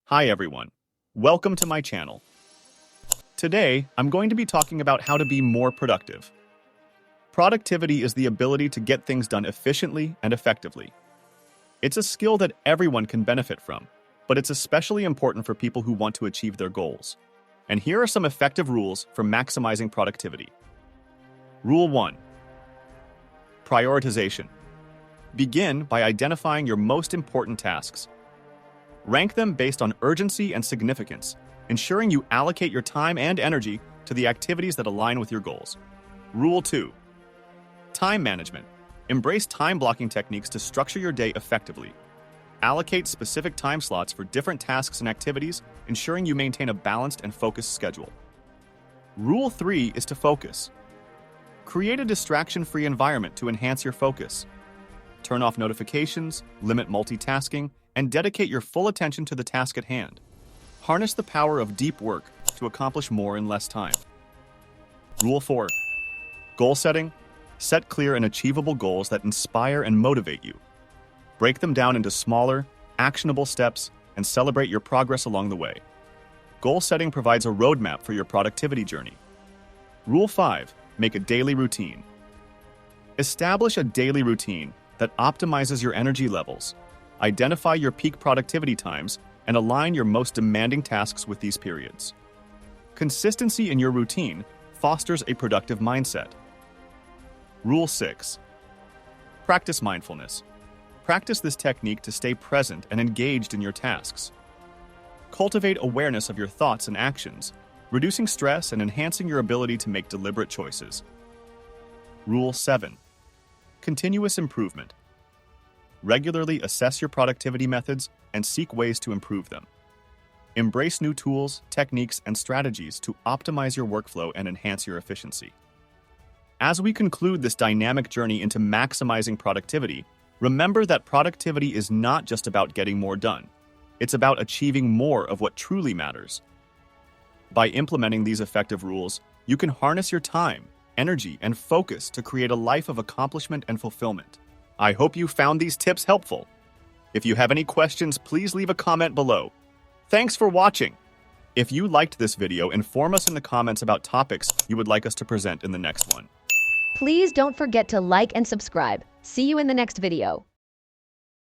Hi everyone, welcome to my channel. Today, I'm going to be talking about how to be more productive. Productivity is the ability to get things done efficiently and effectively. It's a skill that everyone can benefit from, but it's especially important for people who want to achieve their goals. And here are some effective rules for maximizing productivity. Rule 1. Prioritization. Begin by identifying your most important tasks. Rank them based on urgency and significance, ensuring you allocate your time and energy to the activities that align with your goals. Rule 2. Time management. Embrace time blocking techniques to structure your day effectively. Allocate specific time slots for different tasks and activities, ensuring you maintain a balanced and focused schedule. Rule 3 is to focus. Create a distraction-free environment to enhance your focus. Turn off notifications, limit multitasking, and dedicate your full attention to the task at hand. Harness the power of deep work to accomplish more in less time. Rule 4. Goal setting. Set clear and achievable goals that inspire and motivate you. Break them down into smaller, actionable steps and celebrate your progress along the way. Goal setting provides a roadmap for your productivity journey. Rule 5. Make a daily routine. Establish a daily routine that optimizes your energy levels. Identify your peak productivity times and align your most demanding tasks with these periods. Consistency in your routine fosters a productive mindset. Rule 6. Practice mindfulness. Practice this technique to stay present and engaged in your tasks. Cultivate awareness of your thoughts and actions, reducing stress and enhancing your ability to make deliberate choices. Rule 7. Continuous improvement. Regularly assess your productivity methods and seek ways to improve them. Embrace new tools, techniques, and strategies to optimize your workflow and enhance your efficiency. As we conclude this dynamic journey into maximizing productivity, remember that productivity is not just about getting more done. It's about achieving more of what truly matters. By implementing these effective rules, you can harness your time, energy, and focus to create a life of accomplishment and fulfillment. I hope you found these tips helpful. If you have any questions, please leave a comment below. Thanks for watching. If you liked this video, inform us in the comments about topics you would like us to present in the next one. Please don't forget to like and subscribe. See you in the next video.